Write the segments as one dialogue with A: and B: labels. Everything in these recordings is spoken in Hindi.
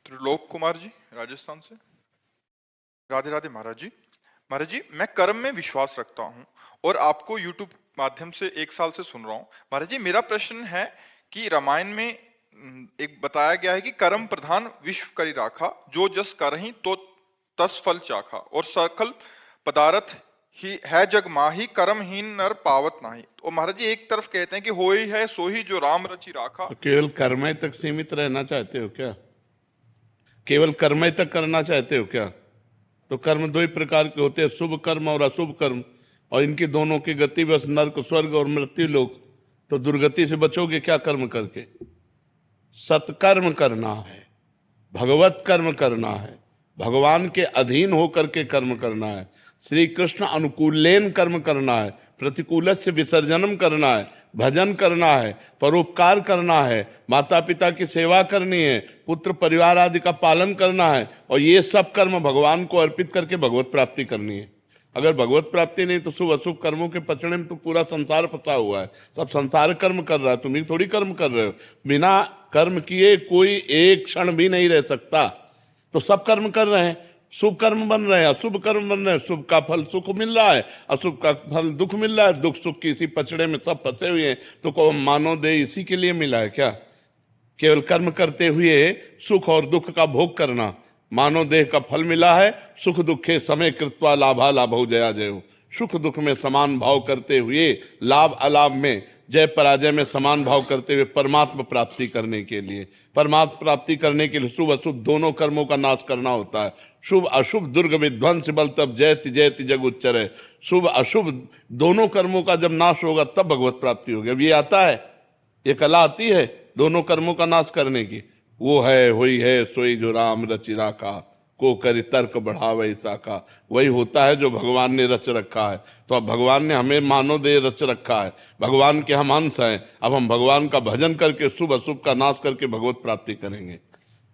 A: त्रिलोक कुमार जी राजस्थान से। राधे राधे महाराज जी। महाराज जी, मैं कर्म में विश्वास रखता हूँ और आपको यूट्यूब माध्यम से 1 साल से सुन रहा हूँ। महाराज जी, मेरा प्रश्न है कि रामायण में एक बताया गया है कि कर्म प्रधान विश्व करी राखा, जो जस करहि तो तस फल चाखा, और सकल पदार्थ ही है जग माही, कर्महीन नर पावत नाही। तो महाराज जी, एक तरफ कहते हैं कि होई है सोही जो राम रचि राखा।
B: तो केवल कर्मय तक सीमित रहना चाहते हो क्या? केवल कर्मय तक करना चाहते हो क्या? तो कर्म दो ही प्रकार के होते हैं, शुभ कर्म और अशुभ कर्म, और इनकी दोनों की गति बस नरक, स्वर्ग और मृत्यु लोक। तो दुर्गति से बचोगे क्या कर्म करके? सत्कर्म करना है, भगवत कर्म करना है, भगवान के अधीन होकर के कर्म करना है, श्री कृष्ण अनुकूलेन कर्म करना है, प्रतिकूल से विसर्जनम करना है, भजन करना है, परोपकार करना है, माता पिता की सेवा करनी है, पुत्र परिवार आदि का पालन करना है, और ये सब कर्म भगवान को अर्पित करके भगवत प्राप्ति करनी है। अगर भगवत प्राप्ति नहीं तो शुभ अशुभ कर्मों के पचड़े में तो पूरा संसार फंसा हुआ है। सब संसार कर्म कर रहा है, तुम ही थोड़ी कर्म कर रहे हो। बिना कर्म किए कोई एक क्षण भी नहीं रह सकता। तो सब कर्म कर रहे हैं, शुभ कर्म बन रहे हैं, अशुभ कर्म बन रहे हैं। शुभ का फल सुख मिल रहा है, अशुभ का फल दुख मिल रहा है। दुख सुख की इसी पचड़े में सब फंसे हुए हैं। तो को मानो दे इसी के लिए मिला है क्या? केवल कर्म करते हुए सुख और दुख का भोग करना। मानव देह का फल मिला है, सुख दुखे समय कृत्वा लाभा लाभो जया जयो। सुख दुख में समान भाव करते हुए, लाभ अलाभ में, जय पराजय में समान भाव करते हुए परमात्मा प्राप्ति करने के लिए, परमात्मा प्राप्ति करने के लिए शुभ अशुभ दोनों कर्मों का नाश करना होता है। शुभ अशुभ दुर्ग विध्वंस बल तब जयति जयति जग उच्चरे। शुभ अशुभ दोनों कर्मों का जब नाश होगा तब भगवत प्राप्ति होगी। अब ये आता है, ये कला आती है दोनों कर्मों का नाश करने की। वो है हुई है सोई जो राम रचि राखा, को करी तर्क बढ़ावे साका। वही होता है जो भगवान ने रच रखा है। तो अब भगवान ने हमें मानव देह रच रखा है, भगवान के हम अंश हैं। अब हम भगवान का भजन करके शुभ अशुभ का नाश करके भगवत प्राप्ति करेंगे।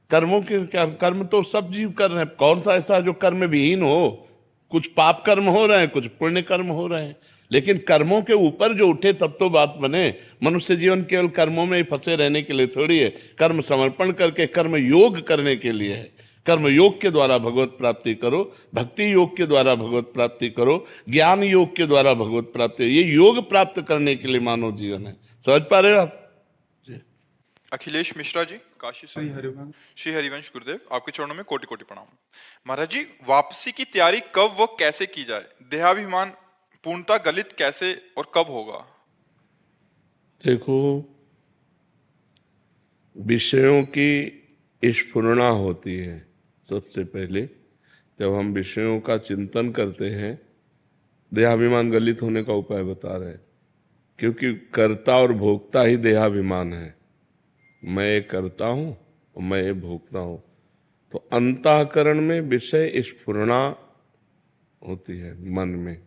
B: कर्मों के क्या, कर्म तो सब जीव कर रहे हैं। कौन सा ऐसा जो कर्म विहीन हो? कुछ पाप कर्म हो रहे हैं, कुछ पुण्य कर्म हो रहे हैं, लेकिन कर्मों के ऊपर जो उठे तब तो बात बने। मनुष्य जीवन केवल कर्मों में ही फंसे रहने के लिए थोड़ी है। कर्म समर्पण करके कर्म योग करने के लिए है। कर्म योग के द्वारा भगवत प्राप्ति करो, भक्ति योग के द्वारा भगवत प्राप्ति करो, ज्ञान योग के द्वारा भगवत प्राप्ति। ये योग प्राप्त करने के लिए मानव जीवन है। समझ पा रहे हो आप?
A: अखिलेश मिश्रा जी काशी से। श्री हरिवंश गुरुदेव, आपके चरणों में कोटि कोटि प्रणाम। महाराज जी, वापसी की तैयारी कब व कैसे की जाए? देहाभिमान पूर्णता गलित कैसे और कब होगा?
B: देखो, विषयों की स्फुरना होती है सबसे पहले। जब हम विषयों का चिंतन करते हैं, देहाभिमान गलित होने का उपाय बता रहे हैं। क्योंकि कर्ता और भोक्ता ही देहाभिमान है। मैं करता हूं और मैं भोगता हूं। तो अंतःकरण में विषय स्फुरना होती है, मन में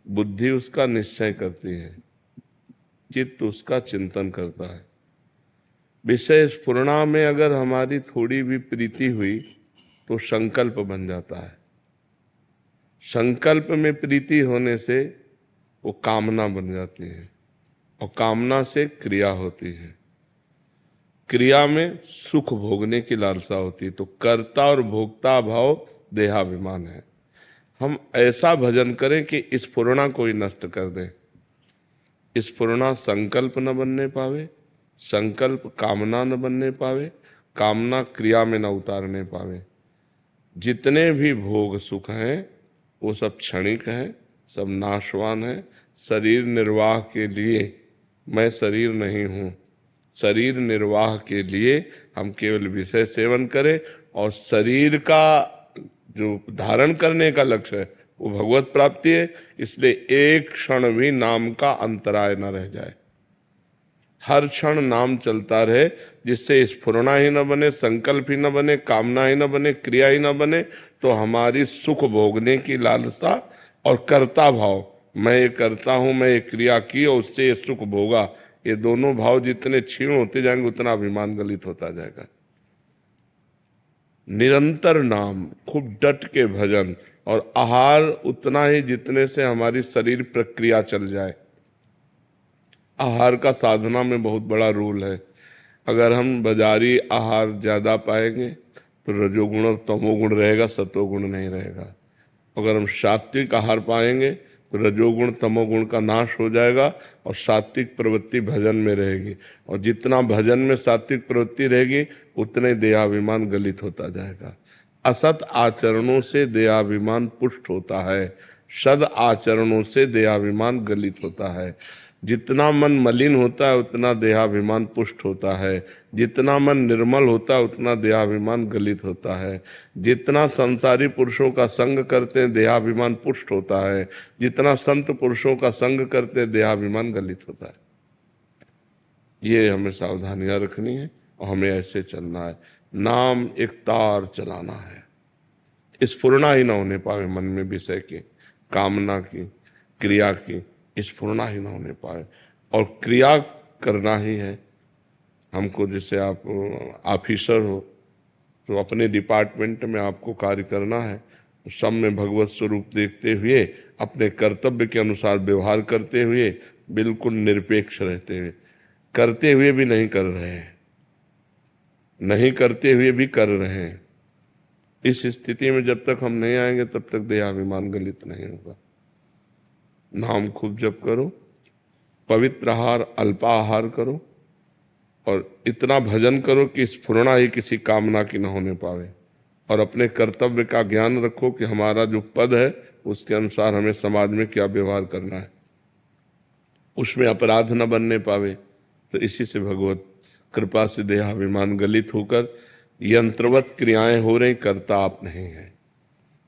B: बुद्धि उसका निश्चय करती है, चित्त उसका चिंतन करता है। विषय स्फुरना में अगर हमारी थोड़ी भी प्रीति हुई तो संकल्प बन जाता है। संकल्प में प्रीति होने से वो कामना बन जाती है, और कामना से क्रिया होती है। क्रिया में सुख भोगने की लालसा होती है। तो कर्ता और भोक्ता भाव देहाभिमान है। हम ऐसा भजन करें कि स्फुरना को ही नष्ट कर दें। स्फुरना संकल्प न बनने पावे, संकल्प कामना न बनने पावे, कामना क्रिया में न उतारने पावे। जितने भी भोग सुख हैं वो सब क्षणिक हैं, सब नाशवान हैं। शरीर निर्वाह के लिए मैं शरीर नहीं हूँ। शरीर निर्वाह के लिए हम केवल विषय सेवन करें, और शरीर का जो धारण करने का लक्ष्य है वो भगवत प्राप्ति है। इसलिए एक क्षण भी नाम का अंतराय न रह जाए। हर क्षण नाम चलता रहे, जिससे स्फुरना ही न बने, संकल्प ही न बने, कामना ही न बने, क्रिया ही न बने। तो हमारी सुख भोगने की लालसा और कर्ता भाव, मैं ये करता हूं, मैं ये क्रिया की और उससे ये सुख भोगा, ये दोनों भाव जितने क्षीण होते जाएंगे उतना अभिमान गलित होता जाएगा। निरंतर नाम, खूब डट के भजन, और आहार उतना ही जितने से हमारी शरीर प्रक्रिया चल जाए। आहार का साधना में बहुत बड़ा रोल है। अगर हम बाजारी आहार ज़्यादा पाएंगे तो रजोगुण और तमोगुण रहेगा, सतोगुण नहीं रहेगा। अगर हम सात्विक आहार पाएंगे तो रजोगुण तमोगुण का नाश हो जाएगा और सात्विक प्रवृत्ति भजन में रहेगी। और जितना भजन में सात्विक प्रवृत्ति रहेगी उतने देहाभिमान गलित होता जाएगा। असत आचरणों से देहाभिमान पुष्ट होता है, सद आचरणों से देहाभिमान गलित होता है। जितना मन मलिन होता है उतना देहाभिमान पुष्ट होता है, जितना मन निर्मल होता है उतना देहाभिमान गलित होता है। जितना संसारी पुरुषों का संग करते हैं देहाभिमान पुष्ट होता है, जितना संत पुरुषों का संग करते हैं देहाभिमान गलित होता है। ये हमें सावधानियां रखनी है और हमें ऐसे चलना है। नाम एक तार चलाना है, स्फुरना ही ना होने पावे मन में विषय की, कामना की, क्रिया की स्फुरना ही ना होने पाए। और क्रिया करना ही है हमको। जैसे आप ऑफिसर हो तो अपने डिपार्टमेंट में आपको कार्य करना है, तो सब में भगवत स्वरूप देखते हुए अपने कर्तव्य के अनुसार व्यवहार करते हुए बिल्कुल निरपेक्ष रहते हुए, करते हुए भी नहीं कर रहे हैं, नहीं करते हुए भी कर रहे हैं। इस स्थिति में जब तक हम नहीं आएंगे तब तक देहाभिमान गलित नहीं होगा। नाम खूब जप करो, पवित्र आहार अल्पाहार करो और इतना भजन करो कि स्फुरना ही किसी कामना की न होने पावे। और अपने कर्तव्य का ज्ञान रखो कि हमारा जो पद है उसके अनुसार हमें समाज में क्या व्यवहार करना है, उसमें अपराध न बनने पावे। तो इसी से भगवत कृपा से देहाभिमान गलित होकर यंत्रवत क्रियाएं हो रही, करता आप नहीं है।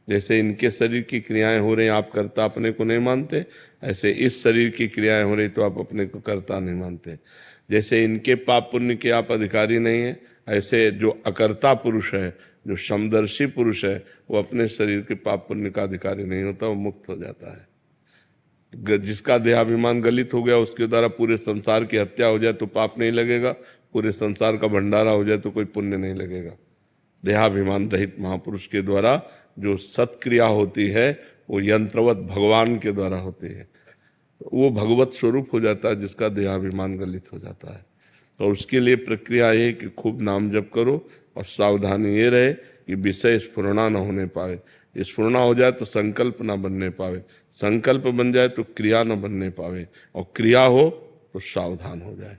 B: जैसे इनके शरीर की क्रियाएं हो रही आप करता अपने को नहीं मानते, ऐसे इस शरीर की क्रियाएं हो रही तो आप अपने को करता नहीं मानते। जैसे इनके पाप पुण्य के आप अधिकारी नहीं हैं, ऐसे जो अकर्ता पुरुष है, जो समदर्शी पुरुष है, वो अपने शरीर के पाप पुण्य का अधिकारी नहीं होता, वो मुक्त हो जाता है। जिसका देहाभिमान गलित हो गया उसके द्वारा पूरे संसार की हत्या हो जाए तो पाप नहीं लगेगा, पूरे संसार का भंडारा हो जाए तो कोई पुण्य नहीं लगेगा। देहाभिमान रहित महापुरुष के द्वारा जो सत्क्रिया होती है वो यंत्रवत भगवान के द्वारा होती है, तो वो भगवत स्वरूप हो जाता है जिसका देहाभिमान गलित हो जाता है। तो उसके लिए प्रक्रिया ये कि खूब नाम जप करो और सावधानी ये रहे कि विषय स्फुरना न होने पाए। स्फुरना हो जाए तो संकल्प ना बनने पावे, संकल्प बन जाए तो क्रिया न बनने पावे, और क्रिया हो तो सावधान हो जाए।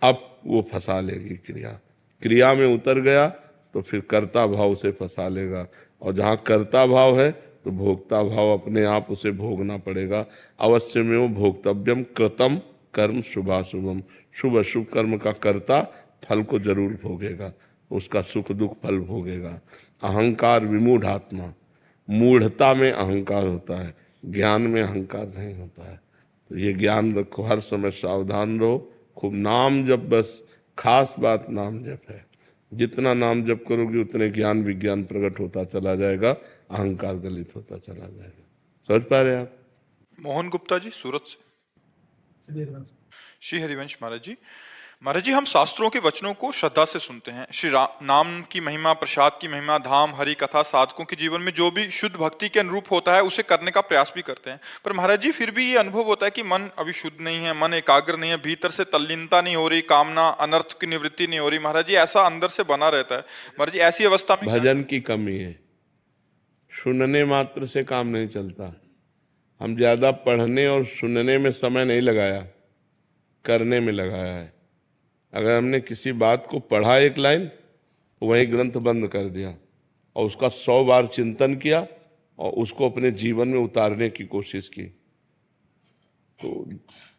B: अब वो फंसा लेगी क्रिया, क्रिया में उतर गया तो फिर कर्ता भाव से फंसा लेगा, और जहाँ कर्ता भाव है तो भोक्ता भाव अपने आप उसे भोगना पड़ेगा। अवश्य में वो भोक्तव्यम कृतम कर्म शुभाशुभम, शुभ अशुभ कर्म का कर्ता फल को जरूर भोगेगा, उसका सुख दुख फल भोगेगा। अहंकार विमूढ़ आत्मा, मूढ़ता में अहंकार होता है, ज्ञान में अहंकार नहीं होता है। तो ये ज्ञान रखो, हर समय सावधान रहो, खूब नाम जप, बस खास बात नाम जप है। जितना नाम जप करोगे उतने ज्ञान विज्ञान प्रकट होता चला जाएगा, अहंकार गलित होता चला जाएगा। समझ पा रहे आप?
A: मोहन गुप्ता जी सूरत से। श्री हरिवंश महाराज जी हम शास्त्रों के वचनों को श्रद्धा से सुनते हैं। श्री नाम की महिमा, प्रसाद की महिमा, धाम, हरि कथा, साधकों के जीवन में जो भी शुद्ध भक्ति के अनुरूप होता है उसे करने का प्रयास भी करते हैं। पर महाराज जी फिर भी ये अनुभव होता है कि मन अभी शुद्ध नहीं है, मन एकाग्र नहीं है, भीतर से तल्लीनता नहीं हो रही, कामना अनर्थ की निवृत्ति नहीं हो रही। महाराज जी ऐसा अंदर से बना रहता है। महाराज जी ऐसी अवस्था में
B: भजन की कमी है, सुनने मात्र से काम नहीं चलता। हम ज्यादा पढ़ने और सुनने में समय नहीं लगाया, करने में लगाया है। अगर हमने किसी बात को पढ़ा एक लाइन तो वही ग्रंथ बंद कर दिया और उसका 100 बार चिंतन किया और उसको अपने जीवन में उतारने की कोशिश की। तो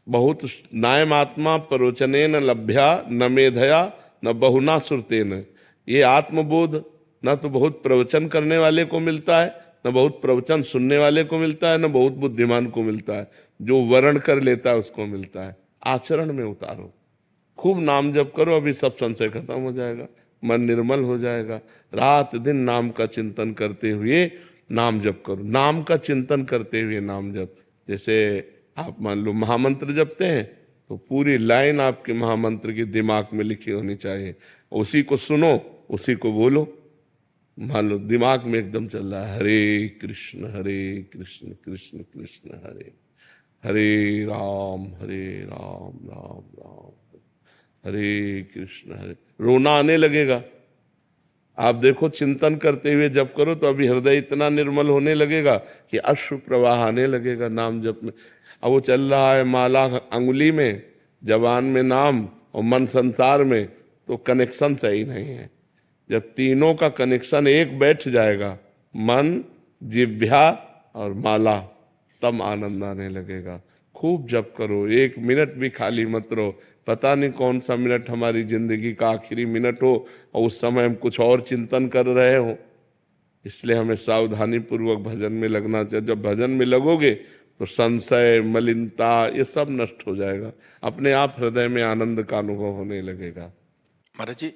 B: बहुत नायमात्मा प्रवचनेन लभ्या न मेधया न बहुना सुरतेन, ये आत्मबोध न तो बहुत प्रवचन करने वाले को मिलता है, न बहुत प्रवचन सुनने वाले को मिलता है, न बहुत बुद्धिमान को मिलता है। जो वर्ण कर लेता है उसको मिलता है। आचरण में उतारो, खूब नाम जप करो, अभी सब संशय खत्म हो जाएगा, मन निर्मल हो जाएगा। रात दिन नाम का चिंतन करते हुए नाम जप करो, नाम का चिंतन करते हुए नाम जप। जैसे आप मान लो महामंत्र जपते हैं तो पूरी लाइन आपके महामंत्र की दिमाग में लिखी होनी चाहिए, उसी को सुनो, उसी को बोलो। मान लो दिमाग में एकदम चल रहा है हरे कृष्ण कृष्ण कृष्ण हरे हरे राम राम राम। हरे कृष्ण हरे, रोना आने लगेगा। आप देखो चिंतन करते हुए जप करो तो अभी हृदय इतना निर्मल होने लगेगा कि अश्रु प्रवाह आने लगेगा नाम जप में। अब वो चल रहा है माला अंगुली में, जबान में नाम और मन संसार में, तो कनेक्शन सही नहीं है। जब तीनों का कनेक्शन एक बैठ जाएगा, मन, जिह्वा और माला, तब आनंद आने लगेगा। खूब जप करो, 1 मिनट भी खाली मत रहो। पता नहीं कौन सा मिनट हमारी जिंदगी का आखिरी मिनट हो और उस समय हम कुछ और चिंतन कर रहे हो। इसलिए हमें सावधानी पूर्वक भजन में लगना चाहिए। जब भजन में लगोगे तो संशय, मलिनता ये सब नष्ट हो जाएगा, अपने आप हृदय में आनंद का अनुभव होने लगेगा।
A: महाराज जी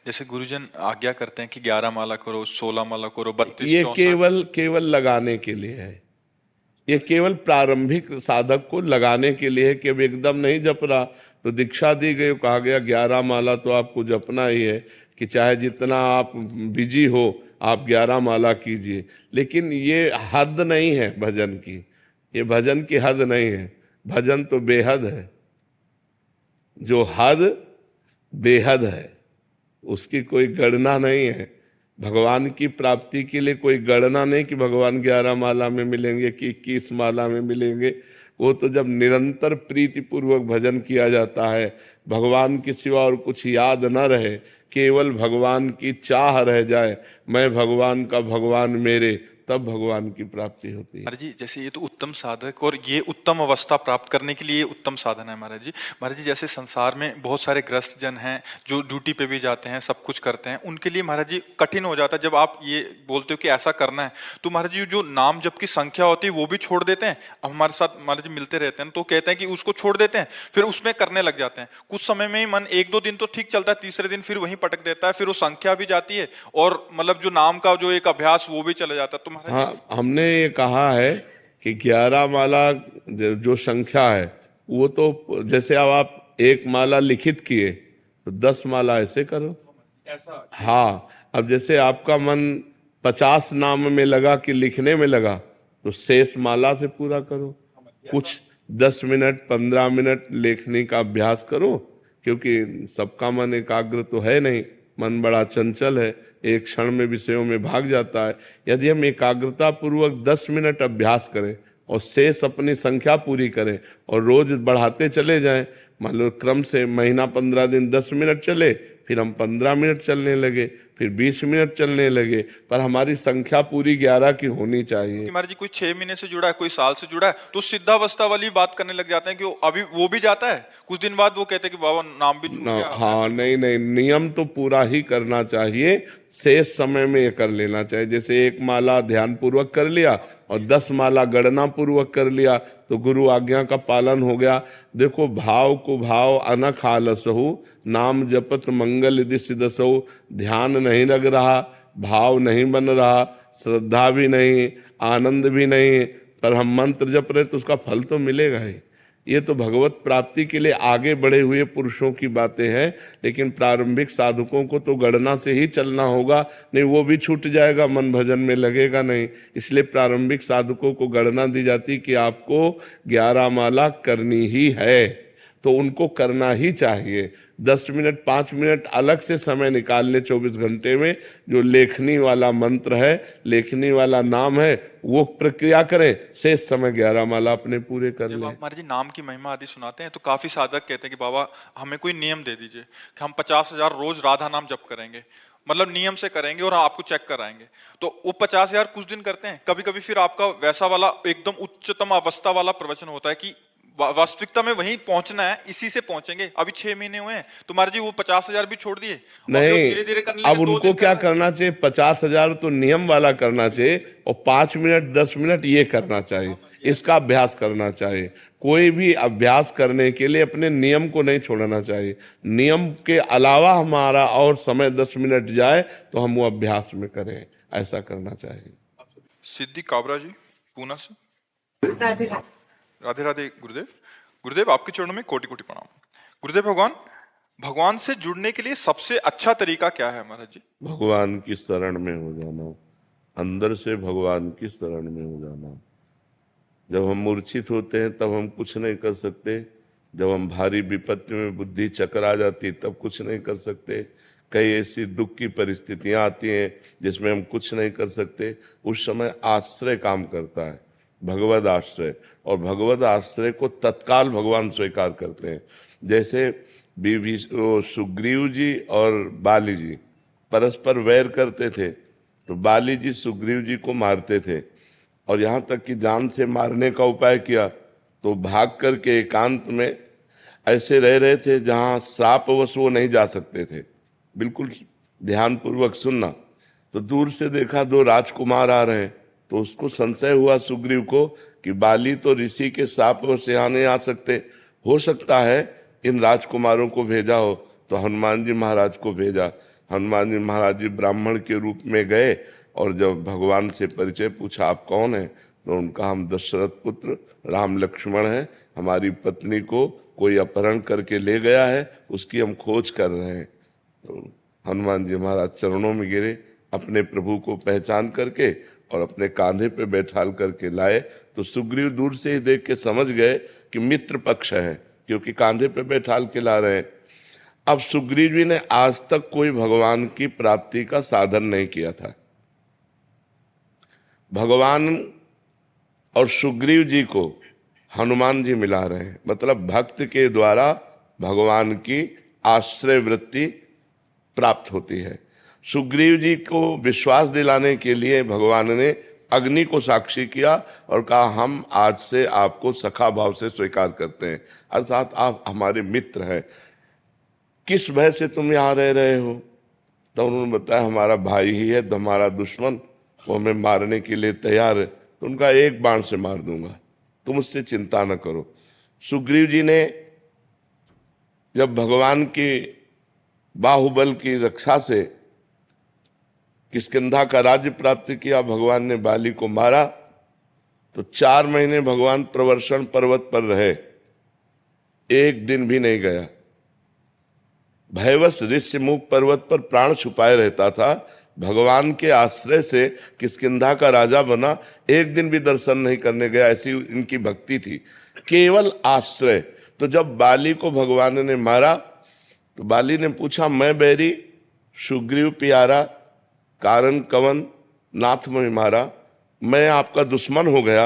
A: जैसे गुरुजन आज्ञा करते हैं कि 11 माला करो, 16 माला करो, 32,
B: ये
A: 64।
B: केवल लगाने के लिए है। ये केवल प्रारंभिक साधक को लगाने के लिए है कि अब एकदम नहीं जप रहा तो दीक्षा दी गई, कहा गया 11 माला तो आपको जपना ही है, कि चाहे जितना आप बिजी हो आप 11 माला कीजिए। लेकिन ये हद नहीं है भजन की, ये भजन की हद नहीं है। भजन तो बेहद है, जो हद बेहद है उसकी कोई गणना नहीं है। भगवान की प्राप्ति के लिए कोई गणना नहीं कि भगवान 11 माला में मिलेंगे कि 21 माला में मिलेंगे। वो तो जब निरंतर प्रीति पूर्वक भजन किया जाता है, भगवान के सिवा और कुछ याद न रहे, केवल भगवान की चाह रह जाए, मैं भगवान का, भगवान मेरे, तब भगवान की प्राप्ति होती है।
A: महाराज जी जैसे ये तो उत्तम साधक और ये उत्तम अवस्था प्राप्त करने के लिए ये उत्तम साधन है महाराज जी। महाराज जी जैसे संसार में बहुत सारे ग्रस्त जन हैं जो ड्यूटी पे भी जाते हैं, सब कुछ करते हैं, उनके लिए महाराज जी कठिन हो जाता है जब आप ये बोलते हो कि ऐसा करना है। तो महाराज जी जो नाम जप की संख्या होती है वो भी छोड़ देते हैं। अब हमारे साथ महाराज जी मिलते रहते हैं तो कहते हैं कि उसको छोड़ देते हैं, फिर उसमें करने लग जाते हैं। कुछ समय में ही मन 1-2 दिन तो ठीक चलता है, तीसरे दिन फिर वहीं पटक देता है, फिर वो संख्या भी जाती है और मतलब जो नाम का जो एक अभ्यास वो भी चला जाता है। तो महाराज
B: हाँ, हमने ये कहा है कि 11 माला जो संख्या है वो तो, जैसे अब आप 1 माला लिखित किए तो 10 माला ऐसे करो।
A: ऐसा
B: हाँ, अब जैसे आपका मन 50 नाम में लगा कि लिखने में लगा तो शेष माला से पूरा करो। कुछ 10 मिनट 15 मिनट लेखनी का अभ्यास करो, क्योंकि सबका मन एकाग्र तो है नहीं, मन बड़ा चंचल है, एक क्षण में विषयों में भाग जाता है। यदि हम एकाग्रता पूर्वक 10 मिनट अभ्यास करें और शेष अपनी संख्या पूरी करें और रोज बढ़ाते चले जाएं, मान लो क्रम से महीना 15 दिन 10 मिनट चले, फिर हम 15 मिनट चलने लगे, फिर 20 मिनट चलने लगे, पर हमारी संख्या पूरी 11 की होनी चाहिए।
A: महाराज जी कोई 6 महीने से जुड़ा है, कोई साल से जुड़ा है, तो सिद्धावस्था वाली बात करने लग जाते हैं कि अभी वो भी जाता है, कुछ दिन बाद वो कहते हैं कि बाबा नाम भी छूट गया।
B: हाँ, नहीं नहीं, नियम तो पूरा ही करना चाहिए, शेष समय में ये कर लेना चाहिए। जैसे 1 माला ध्यान पूर्वक कर लिया और 10 माला गणना पूर्वक कर लिया तो गुरु आज्ञा का पालन हो गया। देखो, भाव को भाव अनख आलसहु, नाम जपत मंगल दिस दसहु। ध्यान नहीं लग रहा, भाव नहीं बन रहा, श्रद्धा भी नहीं, आनंद भी नहीं, पर हम मंत्र जप रहे तो उसका फल तो मिलेगा ही। ये तो भगवत प्राप्ति के लिए आगे बढ़े हुए पुरुषों की बातें हैं, लेकिन प्रारंभिक साधकों को तो गणना से ही चलना होगा, नहीं वो भी छूट जाएगा, मन भजन में लगेगा नहीं। इसलिए प्रारंभिक साधकों को गणना दी जाती कि आपको 11 माला करनी ही है, तो उनको करना ही चाहिए। 10 मिनट 5 मिनट अलग से समय निकालने 24 घंटे में, जो लेखनी वाला मंत्र है, लेखनी वाला नाम है, वो प्रक्रिया करें, शेष समय 11 माला अपने पूरे कर
A: जब
B: लें।
A: आप महाराज जी नाम की महिमा आदि सुनाते हैं तो काफी साधक कहते हैं कि बाबा हमें कोई नियम दे दीजिए कि हम 50,000 रोज राधा नाम जप करेंगे, मतलब नियम से करेंगे और आपको चेक कराएंगे। तो वो 50,000 कुछ दिन करते हैं, कभी कभी फिर आपका वैसा वाला एकदम उच्चतम अवस्था वाला प्रवचन होता है कि वास्तविकता में वहीं पहुंचना है, इसी से पहुंचेंगे। अभी 6 महीने हुए हैं तो महाराज जी वो 50,000 भी छोड़ दिए,
B: नहीं,
A: धीरे-धीरे करने
B: अब
A: लगे, 2
B: उनको
A: दिन
B: क्या
A: करना।
B: करना चाहिए, 50,000 तो नियम वाला करना चाहिए और 5 मिनट 10 मिनट ये करना चाहिए, इसका अभ्यास करना चाहिए। कोई भी अभ्यास करने के लिए अपने नियम को नहीं छोड़ना चाहिए। नियम के अलावा हमारा और समय 10 मिनट जाए तो हम वो अभ्यास में करें, ऐसा करना चाहिए।
A: सिद्धि काबरा जी पूना से।
C: राधे राधे।
A: राधे राधे गुरुदेव। गुरुदेव आपके चरणों में कोटि कोटि प्रणाम। गुरुदेव भगवान से जुड़ने के लिए सबसे अच्छा तरीका क्या है महाराज जी?
B: भगवान की शरण में हो जाना, अंदर से भगवान की शरण में हो जाना। जब हम मूर्छित होते हैं तब हम कुछ नहीं कर सकते, जब हम भारी विपत्ति में बुद्धि चकरा जाती तब कुछ नहीं कर सकते, कई ऐसी दुख की परिस्थितियां आती हैं जिसमें हम कुछ नहीं कर सकते, उस समय आश्रय काम करता है, भगवद आश्रय। और भगवद आश्रय को तत्काल भगवान स्वीकार करते हैं। जैसे सुग्रीव जी और बाली जी परस्पर वैर करते थे, तो बाली जी सुग्रीव जी को मारते थे और यहाँ तक कि जान से मारने का उपाय किया, तो भाग करके एकांत में ऐसे रह रहे थे जहाँ श्रापवश वो नहीं जा सकते थे। बिल्कुल ध्यानपूर्वक सुनना। तो दूर से देखा दो राजकुमार आ रहे हैं, तो उसको संशय हुआ सुग्रीव को कि बाली तो ऋषि के श्रापवश यहाँ नहीं आ सकते, हो सकता है इन राजकुमारों को भेजा हो। तो हनुमान जी महाराज को भेजा। हनुमान जी महाराज जी ब्राह्मण के रूप में गए और जब भगवान से परिचय पूछा, आप कौन हैं? तो उनका, हम दशरथ पुत्र राम लक्ष्मण हैं, हमारी पत्नी को कोई अपहरण करके ले गया है, उसकी हम खोज कर रहे हैं। तो हनुमान जी महाराज चरणों में गिरे, अपने प्रभु को पहचान करके और अपने कांधे पे बैठाल करके लाए। तो सुग्रीव दूर से ही देख के समझ गए कि मित्र पक्ष है, क्योंकि कांधे पे बैठाल के ला रहे हैं। अब सुग्रीव जी ने आज तक कोई भगवान की प्राप्ति का साधन नहीं किया था। भगवान और सुग्रीव जी को हनुमान जी मिला रहे हैं, मतलब भक्त के द्वारा भगवान की आश्रय वृत्ति प्राप्त होती है। सुग्रीव जी को विश्वास दिलाने के लिए भगवान ने अग्नि को साक्षी किया और कहा, हम आज से आपको सखा भाव से स्वीकार करते हैं, अर्थात आप हमारे मित्र हैं। किस भय से तुम यहाँ रह रहे हो? तो उन्होंने बताया, हमारा भाई ही है, तो हमारा दुश्मन, वो हमें मारने के लिए तैयार है। तो उनका, एक बाण से मार दूंगा, तुम उससे चिंता न करो। सुग्रीव जी ने जब भगवान की बाहुबल की रक्षा से किष्किंधा का राज्य प्राप्त किया, भगवान ने बाली को मारा, तो 4 महीने भगवान प्रवर्षण पर्वत पर रहे, एक दिन भी नहीं गया। भयवश ऋष्यमुख पर्वत पर प्राण छुपाए रहता था। भगवान के आश्रय से किष्किंधा का राजा बना, एक दिन भी दर्शन नहीं करने गया, ऐसी इनकी भक्ति थी, केवल आश्रय। तो जब बाली को भगवान ने मारा तो बाली ने पूछा, मैं बैरी सुग्रीव प्यारा, कारण कवन नाथ में मारा, मैं आपका दुश्मन हो गया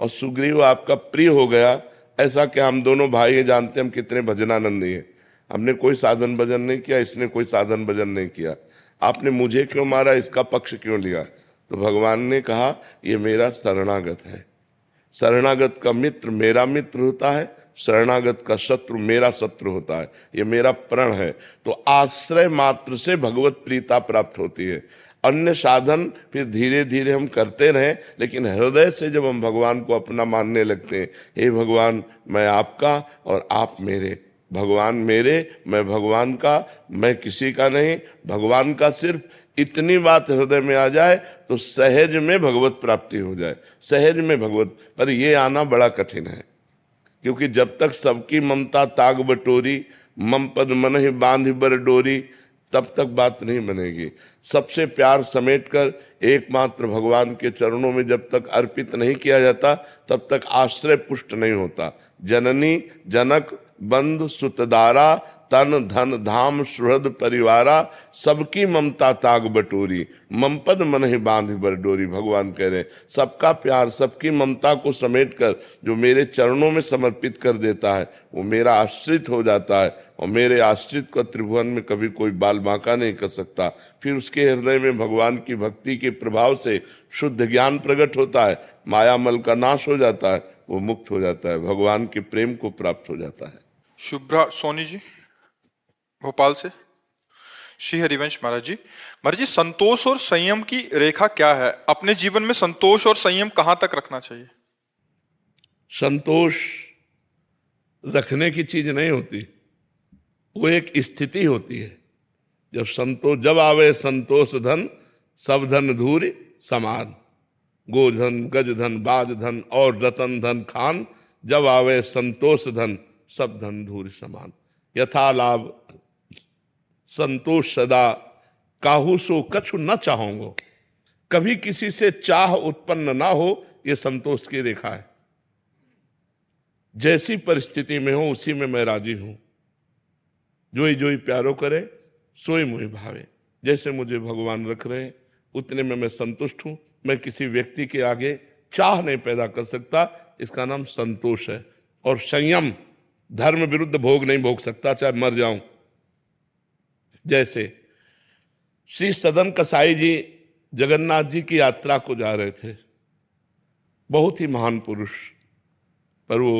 B: और सुग्रीव आपका प्रिय हो गया, ऐसा क्या? हम दोनों भाई हैं, जानते हम कितने भजनानंदी हैं, हमने कोई साधन भजन नहीं किया, इसने कोई साधन भजन नहीं किया, आपने मुझे क्यों मारा, इसका पक्ष क्यों लिया? तो भगवान ने कहा, ये मेरा शरणागत है, शरणागत का मित्र मेरा मित्र होता है, शरणागत का शत्रु मेरा शत्रु होता है, ये मेरा प्रण है। तो आश्रय मात्र से भगवत प्रीता प्राप्त होती है। अन्य साधन फिर धीरे धीरे हम करते रहें, लेकिन हृदय से जब हम भगवान को अपना मानने लगते हैं, हे भगवान मैं आपका और आप मेरे, भगवान मेरे मैं भगवान का, मैं किसी का नहीं, भगवान का, सिर्फ इतनी बात हृदय में आ जाए तो सहज में भगवत प्राप्ति हो जाए, सहज में भगवत। पर ये आना बड़ा कठिन है, क्योंकि जब तक सबकी ममता ताग बटोरी, मम पद मन ही बांध बर डोरी, तब तक बात नहीं बनेगी। सबसे प्यार समेटकर एकमात्र भगवान के चरणों में जब तक अर्पित नहीं किया जाता, तब तक आश्रय पुष्ट नहीं होता। जननी जनक बंधु सुतदारा, तन धन धाम सुहृद परिवारा, सबकी ममता ताग बटोरी, मम पद मन ही बांध बर डोरी। भगवान कह रहे, सबका प्यार, सबकी ममता को समेटकर जो मेरे चरणों में समर्पित कर देता है, वो मेरा आश्रित हो जाता है, और मेरे आश्रित को त्रिभुवन में कभी कोई बाल बांका नहीं कर सकता। फिर उसके हृदय में भगवान की भक्ति के प्रभाव से शुद्ध ज्ञान प्रकट होता है, माया मल का नाश हो जाता है, वो मुक्त हो जाता है, भगवान के प्रेम को प्राप्त हो जाता है।
A: शुभ्रा सोनी जी भोपाल से। श्री हरिवंश महाराज जी, संतोष और संयम की रेखा क्या है? अपने जीवन में संतोष और संयम कहां तक रखना चाहिए?
B: संतोष रखने की चीज नहीं होती, वो एक स्थिति होती है। जब आवे संतोष धन, सब धन धूरि समान, गोधन गजधन बाजधन और रतन धन खान, जब आवे संतोष धन सब धन धूरि समान। यथा लाभ संतोष सदा, काहू सो कछु न चाहोगे, कभी किसी से चाह उत्पन्न ना हो, ये संतोष की रेखा है। जैसी परिस्थिति में हो उसी में मैं राजी हूं। जोई जोई प्यारो करे सोई मुहि भावे। जैसे मुझे भगवान रख रहे हैं उतने में मैं संतुष्ट हूं। मैं किसी व्यक्ति के आगे चाह नहीं पैदा कर सकता, इसका नाम संतोष है। और संयम, धर्म विरुद्ध भोग नहीं भोग सकता चाहे मर जाऊं। जैसे श्री सदन कसाई जी जगन्नाथ जी की यात्रा को जा रहे थे, बहुत ही महान पुरुष, पर वो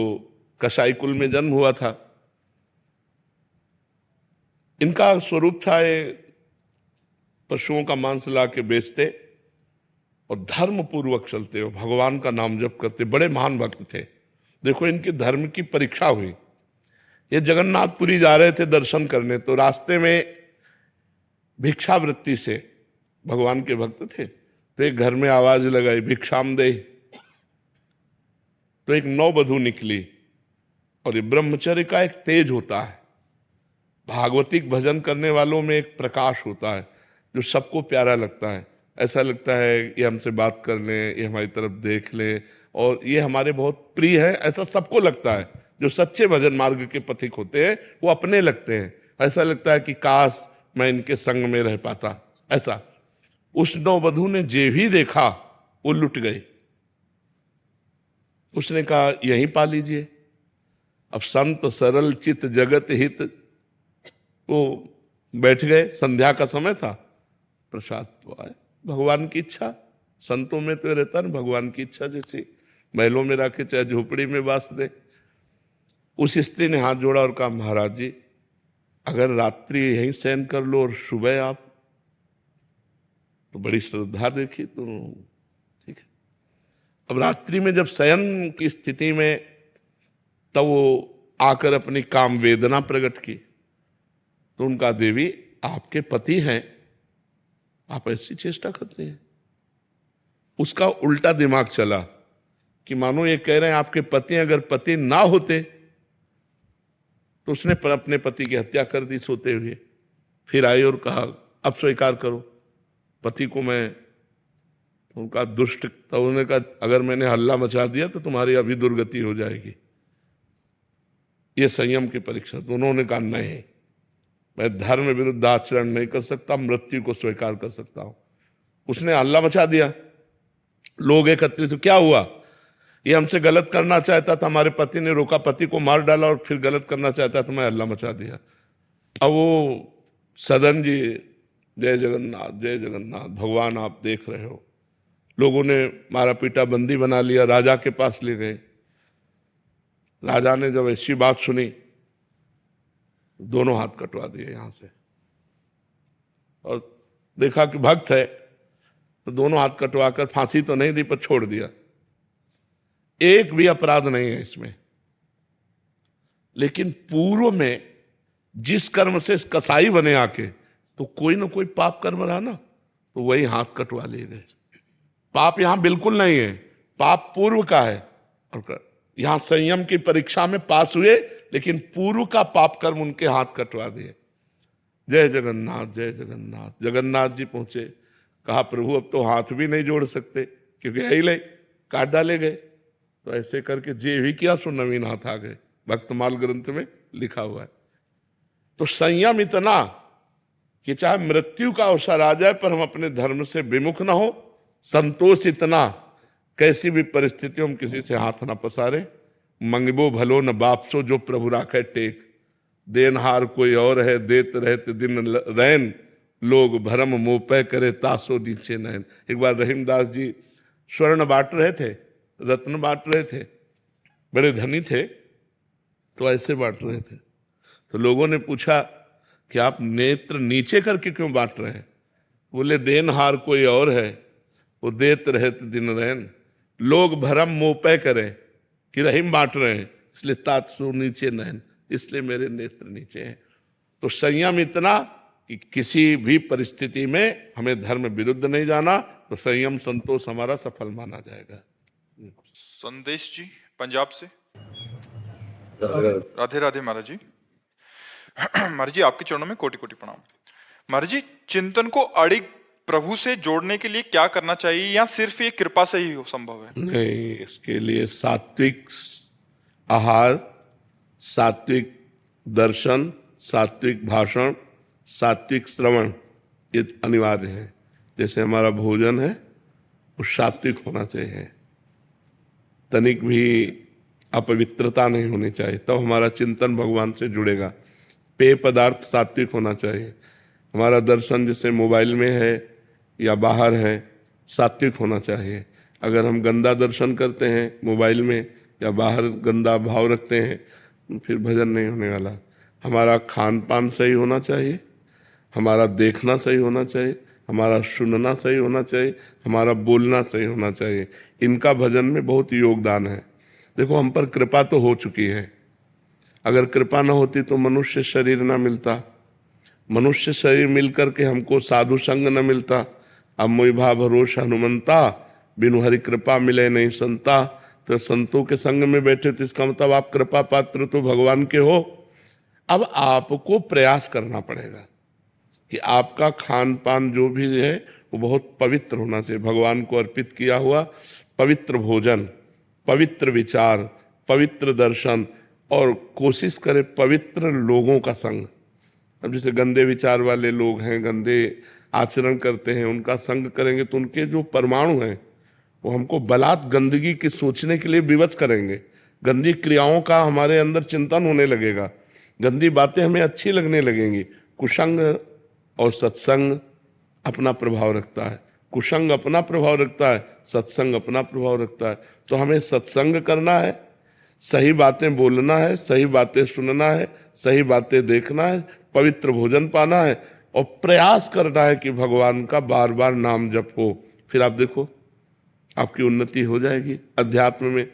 B: कसाई कुल में जन्म हुआ था। इनका स्वरूप था ये पशुओं का मांस ला के बेचते और धर्म पूर्वक चलते हो, भगवान का नाम जप करते, बड़े महान भक्त थे। देखो इनके धर्म की परीक्षा हुई। ये जगन्नाथपुरी जा रहे थे दर्शन करने, तो रास्ते में भिक्षावृत्ति से, भगवान के भक्त थे, तो एक घर में आवाज लगाई भिक्षाम दे। तो एक नववधू निकली। और ये ब्रह्मचर्य का एक तेज होता है, भागवतिक भजन करने वालों में एक प्रकाश होता है जो सबको प्यारा लगता है। ऐसा लगता है ये हमसे बात कर लें, ये हमारी तरफ देख ले और ये हमारे बहुत प्रिय है, ऐसा सबको लगता है। जो सच्चे भजन मार्ग के पथिक होते हैं वो अपने लगते हैं। ऐसा लगता है कि काश मैं इनके संग में रह पाता। ऐसा उस नववधू ने जे भी देखा वो लुट गई। उसने कहा यहीं पा लीजिए। अब संत सरल चित जगत हित, वो बैठ गए। संध्या का समय था, प्रसाद तो आए। भगवान की इच्छा, संतों में तो रहता ना भगवान की इच्छा, जैसे महलों में रखे चाहे झोपड़ी में बास दे। उस स्त्री ने हाथ जोड़ा और कहा महाराज जी अगर रात्रि यहीं शयन कर लो और सुबह आप, तो बड़ी श्रद्धा देखी तो ठीक है। अब रात्रि में जब शयन की स्थिति में, तब वो आकर अपनी काम वेदना प्रकट की। तो उनका देवी आपके पति हैं, आप ऐसी चेष्टा करते हैं। उसका उल्टा दिमाग चला कि मानो ये कह रहे हैं आपके पति, अगर पति ना होते तो उसने अपने पति की हत्या कर दी सोते हुए। फिर आई और कहा अब स्वीकार करो पति को मैं, उनका दुष्ट, तो उन्होंने कहा अगर मैंने हल्ला मचा दिया तो तुम्हारी अभी दुर्गति हो जाएगी। ये संयम की परीक्षा। तो उन्होंने कहा नहीं, मैं धर्म विरुद्ध आचरण नहीं कर सकता, मृत्यु को स्वीकार कर सकता हूं। उसने हल्ला मचा दिया, लोग एकत्रित। तो क्या हुआ, ये हमसे गलत करना चाहता था, हमारे पति ने रोका, पति को मार डाला और फिर गलत करना चाहता तो मैं हल्ला मचा दिया। अब वो सदन जी जय जगन्नाथ जय जगन्नाथ, भगवान आप देख रहे हो। लोगों ने मारा पीटा बंदी बना लिया, राजा के पास ले गए। राजा ने जब ऐसी बात सुनी दोनों हाथ कटवा दिए यहां से, और देखा कि भक्त है तो दोनों हाथ कटवाकर फांसी तो नहीं दी पर छोड़ दिया। एक भी अपराध नहीं है इसमें। लेकिन पूर्व में जिस कर्म से कसाई बने आके, तो कोई ना कोई पाप कर्म रहा ना, तो वही हाथ कटवा लिए गए। पाप यहां बिल्कुल नहीं है, पाप पूर्व का है। और यहां संयम की परीक्षा में पास हुए, लेकिन पूर्व का पाप कर्म उनके हाथ कटवा दिए। जय जगन्नाथ जय जगन्नाथ। जगन्नाथ जी पहुंचे, कहा प्रभु अब तो हाथ भी नहीं जोड़ सकते क्योंकि यही ले काट डाले गए। तो ऐसे करके जे भी किया सो नवीन हाथ आ गए, भक्तमाल ग्रंथ में लिखा हुआ है। तो संयम इतना कि चाहे मृत्यु का अवसर आ जाए पर हम अपने धर्म से विमुख ना हो। संतोष इतना, कैसी भी परिस्थितियों में किसी से हाथ ना पसारे। मंगबो भलो न बापसो, जो प्रभु राखे टेक। देनहार कोई और है, देत रहते दिन रैन। लोग भरम मोह करे, तासो नीचे नैन। एक बार रहीमदास जी स्वर्ण बांट रहे थे, रत्न बांट रहे थे, बड़े धनी थे, तो ऐसे बांट रहे थे। तो लोगों ने पूछा कि आप नेत्र नीचे करके क्यों बांट रहे हैं? बोले देनहार कोई और है, वो देत रहते दिन रैन। लोग भरम मोह करे कि रहीम बांट रहे हैं, इसलिए तासो नीचे नैन, इसलिए मेरे नेत्र नीचे हैं। तो संयम इतना कि किसी भी परिस्थिति में हमें धर्म विरुद्ध नहीं जाना, तो संयम संतोष हमारा सफल माना जाएगा।
A: संदेश जी पंजाब से। राधे राधे महाराज जी। महाराज जी आपके चरणों में कोटि कोटि प्रणाम। महाराज जी चिंतन को अड़िग प्रभु से जोड़ने के लिए क्या करना चाहिए, या सिर्फ ये कृपा से ही संभव है?
B: नहीं, इसके लिए सात्विक आहार, सात्विक दर्शन, सात्विक भाषण, सात्विक श्रवण, ये अनिवार्य है। जैसे हमारा भोजन है वो सात्विक होना चाहिए, तनिक भी अपवित्रता नहीं होनी चाहिए, तब हमारा चिंतन भगवान से जुड़ेगा। पेय पदार्थ सात्विक होना चाहिए। हमारा दर्शन जैसे मोबाइल में है या बाहर है, सात्विक होना चाहिए। अगर हम गंदा दर्शन करते हैं मोबाइल में या बाहर गंदा भाव रखते हैं, फिर भजन नहीं होने वाला। हमारा खान पान सही होना चाहिए, हमारा देखना सही होना चाहिए, हमारा सुनना सही होना चाहिए, हमारा बोलना सही होना चाहिए। इनका भजन में बहुत योगदान है। देखो, हम पर कृपा तो हो चुकी है, अगर कृपा न होती तो मनुष्य शरीर न मिलता, मनुष्य शरीर मिलकर के हमको साधु संग न मिलता। अब मोहि भाव भरोस हनुमंता, बिनु हरि कृपा मिले नहीं संता। तो संतों के संग में बैठे तो इसका मतलब आप कृपा पात्र तो भगवान के हो। अब आपको प्रयास करना पड़ेगा कि आपका खान पान जो भी है वो बहुत पवित्र होना चाहिए, भगवान को अर्पित किया हुआ पवित्र भोजन, पवित्र विचार, पवित्र दर्शन, और कोशिश करें पवित्र लोगों का संग। अब जैसे गंदे विचार वाले लोग हैं, गंदे आचरण करते हैं, उनका संग करेंगे तो उनके जो परमाणु हैं वो हमको बलात् गंदगी की सोचने के लिए विवश करेंगे। गंदी क्रियाओं का हमारे अंदर चिंतन होने लगेगा, गंदी बातें हमें अच्छी लगने लगेंगी। कुसंग और सत्संग अपना प्रभाव रखता है, कुसंग अपना प्रभाव रखता है, सत्संग अपना प्रभाव रखता है। तो हमें सत्संग करना है, सही बातें बोलना है, सही बातें सुनना है, सही बातें देखना है, पवित्र भोजन पाना है और प्रयास करना है कि भगवान का बार बार नाम जप हो। फिर आप देखो आपकी उन्नति हो जाएगी अध्यात्म में।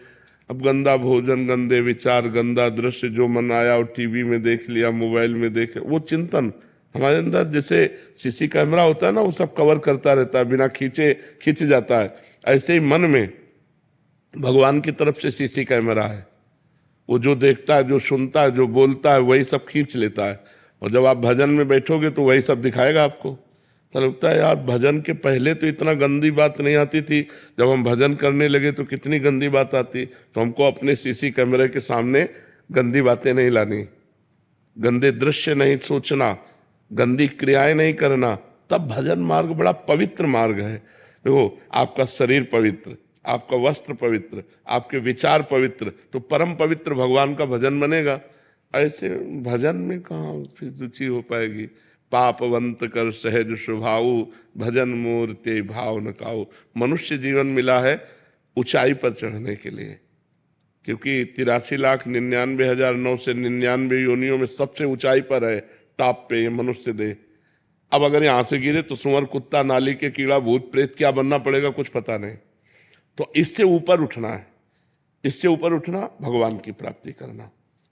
B: अब गंदा भोजन, गंदे विचार, गंदा दृश्य जो मन आया और टीवी में देख लिया, मोबाइल में देख, वो चिंतन हमारे अंदर जैसे सीसी कैमरा होता है ना, वो सब कवर करता रहता है, बिना खींचे खींच जाता है। ऐसे ही मन में भगवान की तरफ से सीसी कैमरा है, वो जो देखता है, जो सुनता है, जो बोलता है, वही सब खींच लेता है। और जब आप भजन में बैठोगे तो वही सब दिखाएगा आपको। तो लगता है यार, भजन के पहले तो इतना गंदी बात नहीं आती थी, जब हम भजन करने लगे तो कितनी गंदी बात आती। तो हमको अपने सीसी कैमरे के सामने गंदी बातें नहीं लानी, गंदे दृश्य नहीं सोचना, गंदी क्रियाएं नहीं करना, तब भजन मार्ग बड़ा पवित्र मार्ग है। देखो, आपका शरीर पवित्र, आपका वस्त्र पवित्र, आपके विचार पवित्र, तो परम पवित्र भगवान का भजन बनेगा। ऐसे भजन में कहाँ फिर रुचि हो पाएगी। पापवंत कर सहज स्वभाव, भजन मोर ते भाव न काऊ। मनुष्य जीवन मिला है ऊंचाई पर चढ़ने के लिए, क्योंकि 83,99,999 से 99 योनियों में सबसे ऊंचाई पर है, टॉप पे ये मनुष्य देह। अब अगर यहाँ से गिरे तो सुअर, कुत्ता, नाली के कीड़ा, भूत प्रेत क्या बनना पड़ेगा कुछ पता नहीं। तो इससे ऊपर उठना है, इससे ऊपर उठना, भगवान की प्राप्ति करना,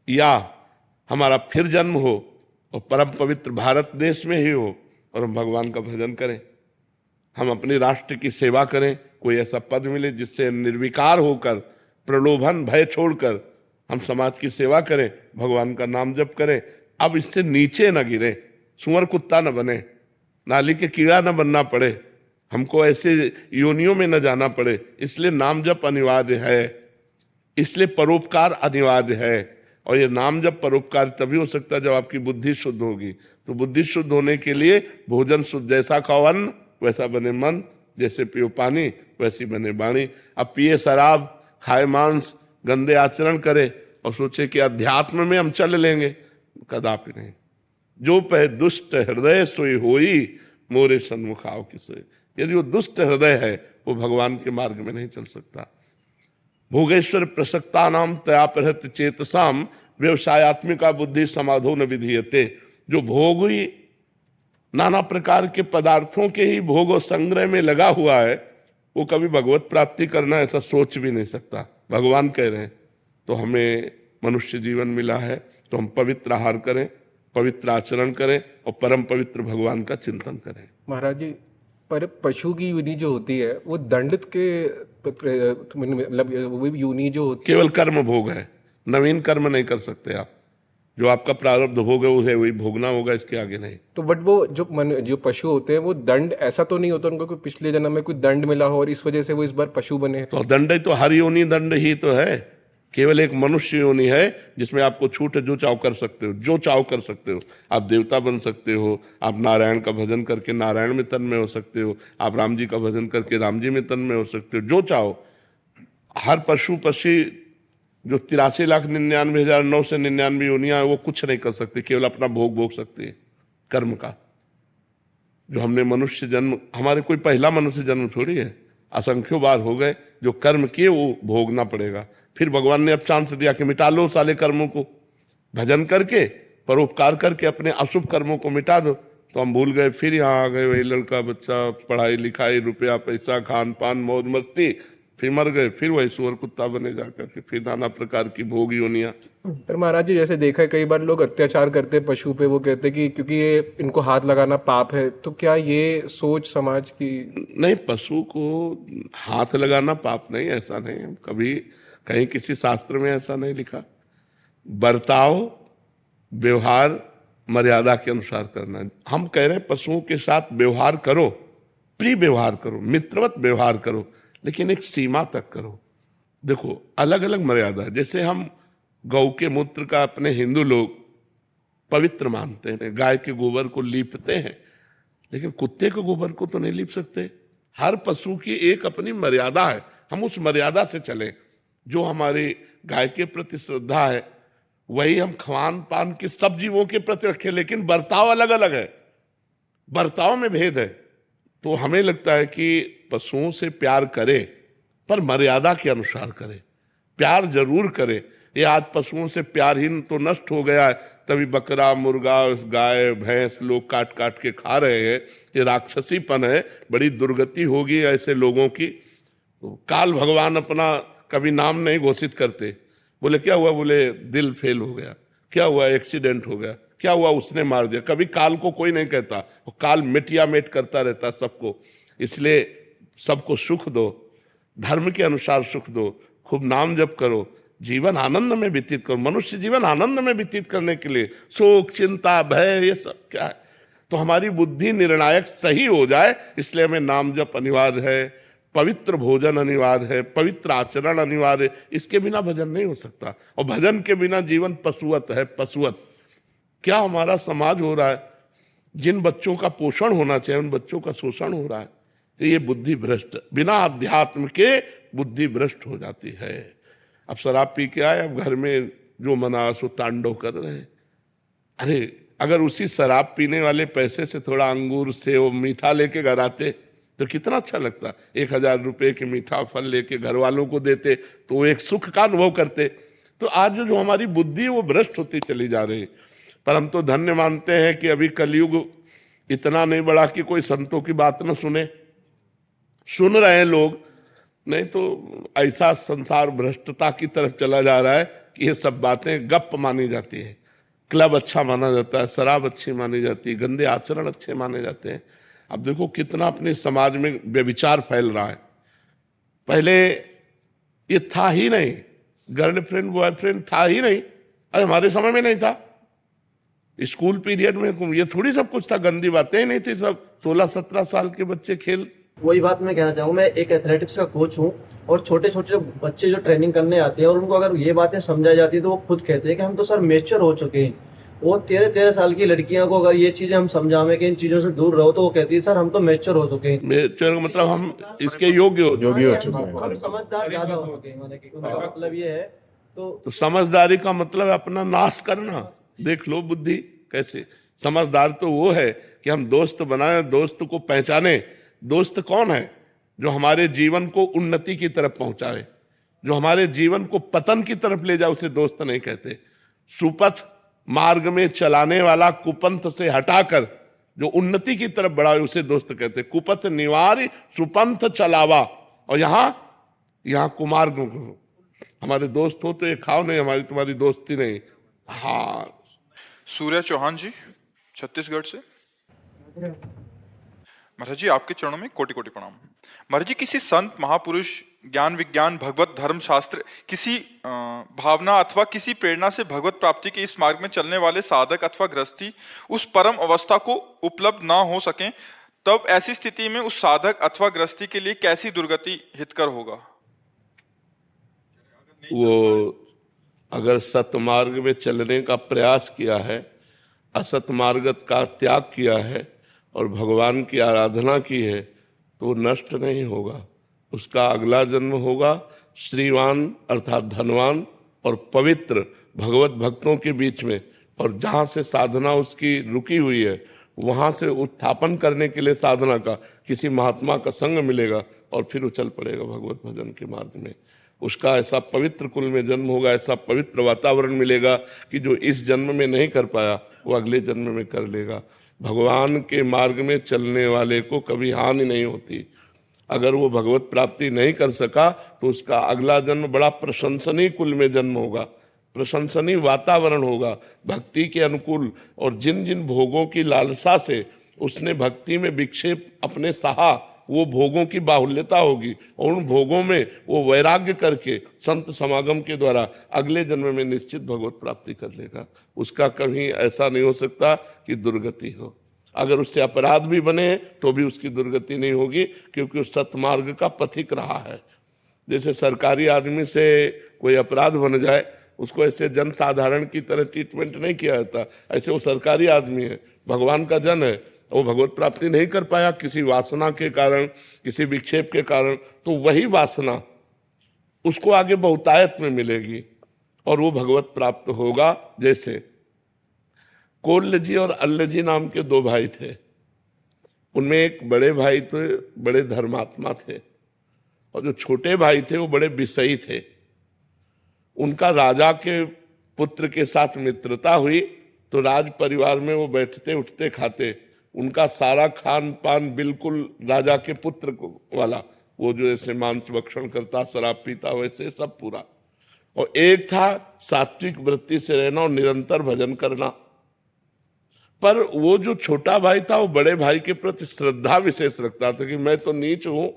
B: या हमारा फिर जन्म हो और परम पवित्र भारत देश में ही हो और हम भगवान का भजन करें, हम अपने राष्ट्र की सेवा करें, कोई ऐसा पद मिले जिससे निर्विकार होकर, प्रलोभन भय छोड़कर हम समाज की सेवा करें, भगवान का नाम जप करें। अब इससे नीचे न गिरे, सुअर कुत्ता न बने, नाली के कीड़ा न बनना पड़े, हमको ऐसे योनियों में न जाना पड़े। इसलिए नाम जप अनिवार्य है, इसलिए परोपकार अनिवार्य है। और ये नाम जप परोपकार तभी हो सकता है जब आपकी बुद्धि शुद्ध होगी। तो बुद्धि शुद्ध होने के लिए भोजन शुद्ध, जैसा खाओ अन्न वैसा बने मन, जैसे पियो पानी वैसी बने वाणी। अब पिए शराब, खाए मांस, गंदे आचरण करे और सोचे कि अध्यात्म में हम चल लेंगे, कदापि नहीं। जो पह दुष्ट हृदय सोई होई, मोरे सन्मुख आओ कि सोई। यदि वो दुष्ट हृदय है वो भगवान के मार्ग में नहीं चल सकता। भोगेश्वर प्रसक्ता नाम तया प्रहत चेतसाम, व्यवसायत्मिका बुद्धि समाधो न विधीयते। जो भोग ही नाना प्रकार के पदार्थों के ही भोग और संग्रह में लगा हुआ है, वो कभी भगवत प्राप्ति करना ऐसा सोच भी नहीं सकता। भगवान कह रहे हैं तो हमें मनुष्य जीवन मिला है तो हम पवित्र आहार करें, पवित्र आचरण करें और परम पवित्र भगवान का चिंतन करें।
C: महाराज जी, पर पशु की योनि जो होती है वो दंडित के मतलब वो योनि जो होती
B: केवल कर्म भोग है, नवीन कर्म नहीं कर सकते आप। जो आपका प्रारब्ध भोग है उसे वही भोगना होगा, इसके आगे नहीं।
C: तो बट वो जो पशु होते हैं वो दंड, ऐसा तो नहीं होता उनको कोई पिछले जन्म में कोई दंड मिला हो और इस वजह से वो इस बार पशु बने?
B: तो दंड तो हर योनि दंड ही तो है। केवल एक मनुष्य योनि है जिसमें आपको छूट है, जो चाहो कर सकते हो, जो चाहो कर सकते हो। आप देवता बन सकते हो, आप नारायण का भजन करके नारायण में तन्मय हो सकते हो, आप राम जी का भजन करके राम जी में तन्मय हो सकते हो, जो चाहो। हर पशु पक्षी जो 83,99,999 योनियां वो कुछ नहीं कर सकते, केवल अपना भोग भोग सकते हैं कर्म का। जो हमने मनुष्य जन्म, हमारे कोई पहला मनुष्य जन्म थोड़ी है, असंख्यों बार हो गए, जो कर्म किए वो भोगना पड़ेगा। फिर भगवान ने अब चांस दिया कि मिटा लो साले कर्मों को, भजन करके परोपकार करके अपने अशुभ कर्मों को मिटा दो। तो हम भूल गए, फिर यहाँ आ गए, वही लड़का बच्चा, पढ़ाई लिखाई, रुपया पैसा, खान पान, मौज मस्ती, फिर मर गए, फिर वही सुअर कुत्ता बने जाकर के, फिर नाना प्रकार की भोग योनियां।
C: पर महाराज जी, जैसे देखा है कई बार लोग अत्याचार करते हैं पशु पे, वो कहते हैं कि क्योंकि ये इनको हाथ लगाना पाप है, तो क्या ये सोच समाज की?
B: नहीं, पशु को हाथ लगाना पाप नहीं, ऐसा नहीं है, कभी कहीं किसी शास्त्र में ऐसा नहीं लिखा। बर्ताव व्यवहार मर्यादा के अनुसार करना है। हम कह रहे हैं पशुओं के साथ व्यवहार करो, प्रिय व्यवहार करो, मित्रवत व्यवहार करो, लेकिन एक सीमा तक करो। देखो अलग अलग मर्यादा है। जैसे हम गौ के मूत्र का अपने हिंदू लोग पवित्र मानते हैं, गाय के गोबर को लीपते हैं, लेकिन कुत्ते के गोबर को तो नहीं लीप सकते। हर पशु की एक अपनी मर्यादा है, हम उस मर्यादा से चलें। जो हमारी गाय के प्रति श्रद्धा है वही हम खान पान के सब जीवों के प्रति रखें, लेकिन बर्ताव अलग अलग है, बर्ताव में भेद है। तो हमें लगता है कि पशुओं से प्यार करे, पर मर्यादा के अनुसार करे। प्यार जरूर करे। ये आज पशुओं से प्यार ही तो नष्ट हो गया है, तभी बकरा मुर्गा गाय भैंस लोग काट काट के खा रहे हैं। ये राक्षसीपन है, बड़ी दुर्गति होगी ऐसे लोगों की। तो काल भगवान अपना कभी नाम नहीं घोषित करते। बोले क्या हुआ, बोले दिल फेल हो गया, क्या हुआ एक्सीडेंट हो गया, क्या हुआ उसने मार दिया। कभी काल को कोई नहीं कहता, वो काल मिटिया मेट करता रहता सबको। इसलिए सबको सुख दो, धर्म के अनुसार सुख दो, खूब नाम जप करो, जीवन आनंद में व्यतीत करो। मनुष्य जीवन आनंद में व्यतीत करने के लिए शोक चिंता भय ये सब क्या है। तो हमारी बुद्धि निर्णायक सही हो जाए, इसलिए हमें नाम जप अनिवार्य है, पवित्र भोजन अनिवार्य है, पवित्र आचरण अनिवार्य है। इसके बिना भजन नहीं हो सकता, और भजन के बिना जीवन पशुवत है, पशुवत। क्या हमारा समाज हो रहा है, जिन बच्चों का पोषण होना चाहिए उन बच्चों का शोषण हो रहा है। तो ये बुद्धि भ्रष्ट, बिना अध्यात्म के बुद्धि भ्रष्ट हो जाती है। अब शराब पी के आए, अब घर में जो मना सो तांडव कर रहे हैं। अरे अगर उसी शराब पीने वाले पैसे से थोड़ा अंगूर सेव मीठा लेके घर आते तो कितना अच्छा लगता। 1,000 रुपए के मीठा फल लेके घर वालों को देते तो वो एक सुख का अनुभव करते। तो आज जो हमारी बुद्धि है वो भ्रष्ट होती चली जा रही है। पर हम तो धन्य मानते हैं कि अभी कलयुग इतना नहीं बढ़ा कि कोई संतों की बात न सुने। सुन रहे हैं लोग, नहीं तो ऐसा संसार भ्रष्टता की तरफ चला जा रहा है कि ये सब बातें गप मानी जाती है। क्लब अच्छा माना जाता है, शराब अच्छी मानी जाती है, गंदे आचरण अच्छे माने जाते हैं। अब देखो कितना अपने समाज में व्यभिचार फैल रहा है। पहले ये था ही नहीं, गर्लफ्रेंड बॉयफ्रेंड था ही नहीं। अरे हमारे समय में नहीं था, स्कूल पीरियड में ये थोड़ी सब कुछ था, गंदी बातें ही नहीं थी, सब 16-17 साल के बच्चे खेल।
D: वही बात मैं कहना चाहूँ, मैं एक एथलेटिक्स का कोच हूँ, और छोटे छोटे जो बच्चे जो ट्रेनिंग करने आते हैं और उनको अगर ये बातें समझाई जाती है तो वो खुद कहते हैं कि हम तो सर मेच्योर हो चुके हैं। वो 13-13 साल की लड़कियों को अगर ये चीजें हम समझावें कि इन चीजों से दूर रहो, तो वो कहती है सर हम तो मेच्योर हो चुके हैं।
B: मेच्योर का मतलब हम इसके योग्य हो
C: चुके हैं।
D: हम समझदार ज्यादा हो चुके हैं, माने कि उनका मतलब ये है।
B: तो समझदारी का मतलब अपना नाश करना। देख लो बुद्धि कैसे। समझदार तो वो है कि हम दोस्त बनाए, दोस्त को पहचाने। दोस्त कौन है? जो हमारे जीवन को उन्नति की तरफ पहुंचाए, जो हमारे जीवन को पतन की तरफ ले जाए, उसे दोस्त नहीं कहते। सुपथ मार्ग में चलाने वाला, कुपंथ से हटाकर जो उन्नति की तरफ बढ़ाए, उसे दोस्त कहते। कुपथ निवारी सुपंथ चलावा। और यहाँ कुमार्ग हमारे दोस्त हो तो ये खाओ नहीं, हमारी तुम्हारी दोस्ती नहीं। हाँ,
A: सूर्य चौहान जी छत्तीसगढ़ से। महाराज जी आपके चरणों में कोटि कोटि प्रणाम। महाराज जी किसी संत महापुरुष, ज्ञान विज्ञान भगवत धर्म शास्त्र, किसी भावना अथवा किसी प्रेरणा से भगवत प्राप्ति के इस मार्ग में चलने वाले साधक अथवा गृहस्थी उस परम अवस्था को उपलब्ध ना हो सके, तब ऐसी स्थिति में उस साधक अथवा गृहस्थी के लिए कैसी दुर्गति हितकर होगा?
B: वो अगर सतमार्ग में चलने का प्रयास किया है, असत मार्ग का त्याग किया है और भगवान की आराधना की है तो वो नष्ट नहीं होगा। उसका अगला जन्म होगा श्रीवान अर्थात धनवान और पवित्र भगवत भक्तों के बीच में, और जहाँ से साधना उसकी रुकी हुई है वहाँ से उत्थापन करने के लिए साधना का किसी महात्मा का संग मिलेगा और फिर उछल पड़ेगा भगवत भजन के मार्ग में। उसका ऐसा पवित्र कुल में जन्म होगा, ऐसा पवित्र वातावरण मिलेगा कि जो इस जन्म में नहीं कर पाया वो अगले जन्म में कर लेगा। भगवान के मार्ग में चलने वाले को कभी हानि नहीं होती। अगर वो भगवत प्राप्ति नहीं कर सका तो उसका अगला जन्म बड़ा प्रशंसनीय कुल में जन्म होगा, प्रशंसनीय वातावरण होगा भक्ति के अनुकूल। और जिन जिन भोगों की लालसा से उसने भक्ति में विक्षेप अपने सहा, वो भोगों की बाहुल्यता होगी और उन भोगों में वो वैराग्य करके संत समागम के द्वारा अगले जन्म में निश्चित भगवत प्राप्ति कर लेगा। उसका कभी ऐसा नहीं हो सकता कि दुर्गति हो। अगर उससे अपराध भी बने तो भी उसकी दुर्गति नहीं होगी, क्योंकि उस सतमार्ग का पथिक रहा है। जैसे सरकारी आदमी से कोई अपराध बन जाए उसको ऐसे जन साधारण की तरह ट्रीटमेंट नहीं किया जाता, ऐसे वो सरकारी आदमी है, भगवान का जन है, वो भगवत प्राप्ति नहीं कर पाया किसी वासना के कारण, किसी विक्षेप के कारण, तो वही वासना उसको आगे बहुतायत में मिलेगी और वो भगवत प्राप्त होगा। जैसे कोल्य जी और अल्ल जी नाम के दो भाई थे, उनमें एक बड़े भाई तो बड़े धर्मात्मा थे और जो छोटे भाई थे वो बड़े विषयी थे। उनका राजा के पुत्र के साथ मित्रता हुई तो राज परिवार में वो बैठते उठते खाते, उनका सारा खान पान बिल्कुल राजा के पुत्र को वाला, वो जो ऐसे मांस भक्षण करता, शराब पीता, वैसे सब पूरा। और एक था सात्विक वृत्ति से रहना और निरंतर भजन करना। पर वो जो छोटा भाई था वो बड़े भाई के प्रति श्रद्धा विशेष रखता था कि मैं तो नीच हूं,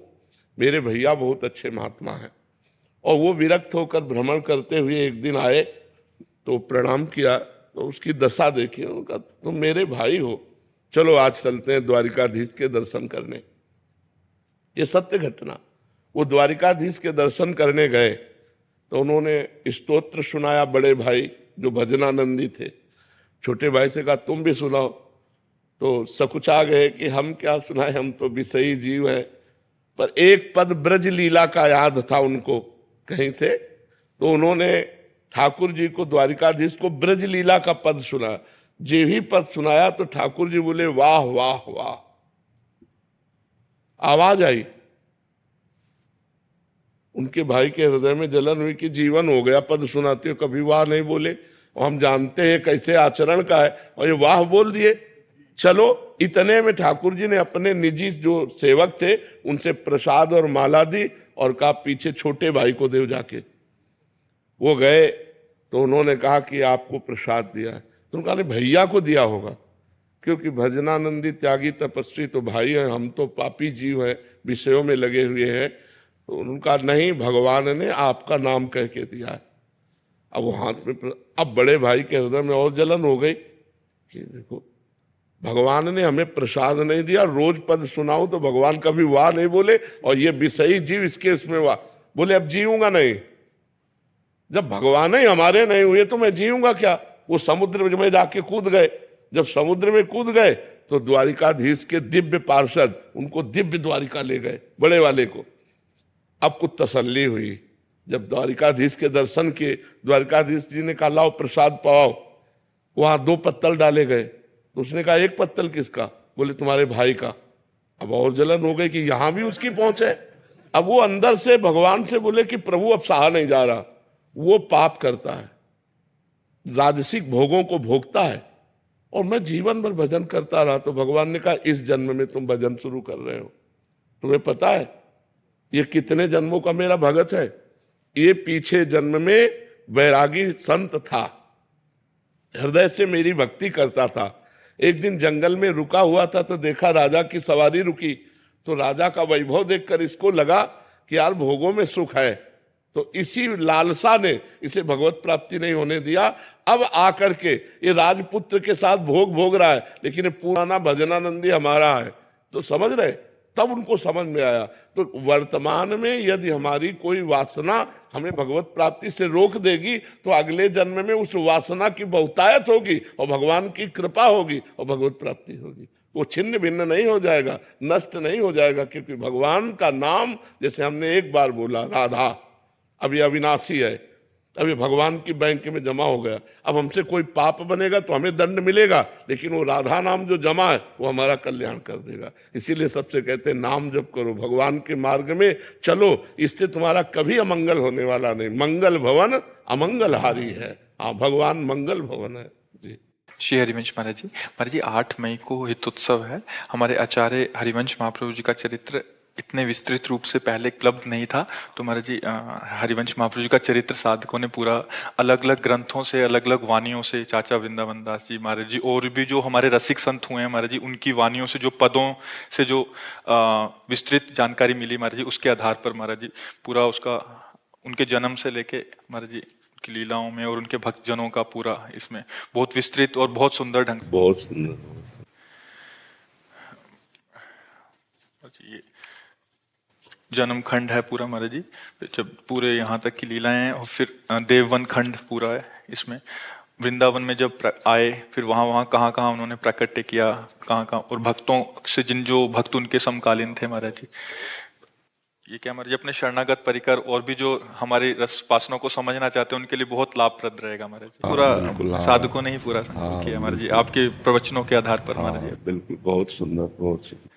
B: मेरे भैया बहुत अच्छे महात्मा हैं। और वो विरक्त होकर भ्रमण करते हुए एक दिन आए तो प्रणाम किया तो उसकी दशा देखी, उनका तुम मेरे भाई हो, चलो आज चलते हैं द्वारिकाधीश के दर्शन करने। ये सत्य घटना। वो द्वारिकाधीश के दर्शन करने गए तो उन्होंने स्तोत्र सुनाया, बड़े भाई जो भजनानंदी थे। छोटे भाई से कहा तुम भी सुनाओ, तो सकुचा गए कि हम क्या सुनाए, हम तो विषयी जीव हैं। पर एक पद ब्रज लीला का याद था उनको कहीं से, तो उन्होंने ठाकुर जी को, द्वारिकाधीश को ब्रज लीला का पद सुना। जे ही पद सुनाया तो ठाकुर जी बोले वाह वाह वाह, आवाज आई। उनके भाई के हृदय में जलन हुई कि जीवन हो गया, पद सुनाते हो कभी वाह नहीं बोले, और हम जानते हैं कैसे आचरण का है और ये वाह बोल दिए। चलो, इतने में ठाकुर जी ने अपने निजी जो सेवक थे उनसे प्रसाद और माला दी और कहा पीछे छोटे भाई को दे जाके। वो गए तो उन्होंने कहा कि आपको प्रसाद दिया है। तो उन्होंने कहा भैया को दिया होगा, क्योंकि भजनानंदी त्यागी तपस्वी तो भाई हैं, हम तो पापी जीव हैं, विषयों में लगे हुए हैं। तो उनका नहीं, भगवान ने आपका नाम कह के दिया है। अब वो हाथ में, अब बड़े भाई के हृदय में और जलन हो गई कि देखो भगवान ने हमें प्रसाद नहीं दिया, रोज पद सुनाऊं तो भगवान कभी वाह नहीं बोले, और ये विषयी जीव इसके उसमें वाह बोले। अब जीऊंगा नहीं, जब भगवान ही हमारे नहीं हुए तो मैं जीऊंगा क्या। वो समुद्र में जाके कूद गए। जब समुद्र में कूद गए तो द्वारिकाधीश के दिव्य पार्षद उनको दिव्य द्वारिका ले गए, बड़े वाले को। अब कुछ तसल्ली हुई। जब द्वारिकाधीश के दर्शन किए, द्वारिकाधीश जी ने कहा लाओ प्रसाद पाओ। वहां 2 पत्तल डाले गए, तो उसने कहा 1 पत्तल किसका? बोले तुम्हारे भाई का। अब और जलन हो गई कि यहां भी उसकी पहुंच है। अब वो अंदर से भगवान से बोले कि प्रभु अब सहा नहीं जा रहा। वो पाप करता है, राजसिक भोगों को भोगता है, और मैं जीवन भर भजन करता रहा। तो भगवान ने कहा इस जन्म में तुम भजन शुरू कर रहे हो, तुम्हें पता है ये कितने जन्मों का मेरा भगत है? ये पीछे जन्म में वैरागी संत था, हृदय से मेरी भक्ति करता था। एक दिन जंगल में रुका हुआ था तो देखा राजा की सवारी रुकी, तो राजा का वैभव देखकर इसको लगा कि यार भोगों में सुख है, तो इसी लालसा ने इसे भगवत प्राप्ति नहीं होने दिया। अब आकर के ये राजपुत्र के साथ भोग भोग रहा है, लेकिन ये पुराना भजनानंदी हमारा है। तो समझ रहे, तब उनको समझ में आया। तो वर्तमान में यदि हमारी कोई वासना हमें भगवत प्राप्ति से रोक देगी तो अगले जन्म में उस वासना की बहुतायत होगी और भगवान की कृपा होगी और भगवत प्राप्ति होगी। वो छिन्न भिन्न नहीं हो जाएगा, नष्ट नहीं हो जाएगा, क्योंकि भगवान का नाम जैसे हमने एक बार बोला राधा, अभी अविनाशी है, अभी भगवान की बैंक में जमा हो गया। अब हमसे कोई पाप बनेगा तो हमें दंड मिलेगा, लेकिन वो राधा नाम जो जमा है वो हमारा कल्याण कर देगा। इसीलिए सबसे कहते हैं नाम जप करो, भगवान के मार्ग में चलो, इससे तुम्हारा कभी अमंगल होने वाला नहीं। मंगल भवन अमंगल हारी है। हाँ, भगवान मंगल भवन है जी।
A: श्री हरिवंश महाराज जी 8 मई को हितोत्सव है। हमारे आचार्य हरिवंश महाप्रभु जी का चरित्र इतने विस्तृत रूप से पहले उपलब्ध नहीं था। तो महाराज जी हरिवंश महाप्रभु जी का चरित्र साधकों ने पूरा अलग अलग ग्रंथों से, अलग अलग वाणियों से, चाचा वृंदावन दास जी महाराज जी और भी जो हमारे रसिक संत हुए हैं महाराज जी, उनकी वाणियों से, जो पदों से जो विस्तृत जानकारी मिली महाराज जी, उसके आधार पर महाराज जी पूरा उसका उनके जन्म से लेके महाराज जी की लीलाओं में और उनके भक्तजनों का पूरा इसमें बहुत विस्तृत और बहुत सुंदर ढंग से,
B: बहुत सुंदर
A: ये जन्म खंड है पूरा महाराज जी, जब पूरे यहाँ तक की लीलाएं हैं। और फिर देववन खंड पूरा है इसमें। वृंदावन में जब आए, फिर वहाँ कहाँ कहाँ उन्होंने प्राकट्य किया, कहाँ कहाँ, और भक्तों से जो भक्त उनके समकालीन थे महाराज जी। ये क्या महाराज जी अपने शरणागत परिकर और भी जो हमारे रस वासनों को समझना चाहते हैं उनके लिए बहुत लाभप्रद रहेगा महाराज जी। पूरा साधकों ने ही पूरा किया महाराज जी आपके प्रवचनों के आधार पर महाराज जी।
B: बिल्कुल, बहुत सुंदर, बहुत सुंदर।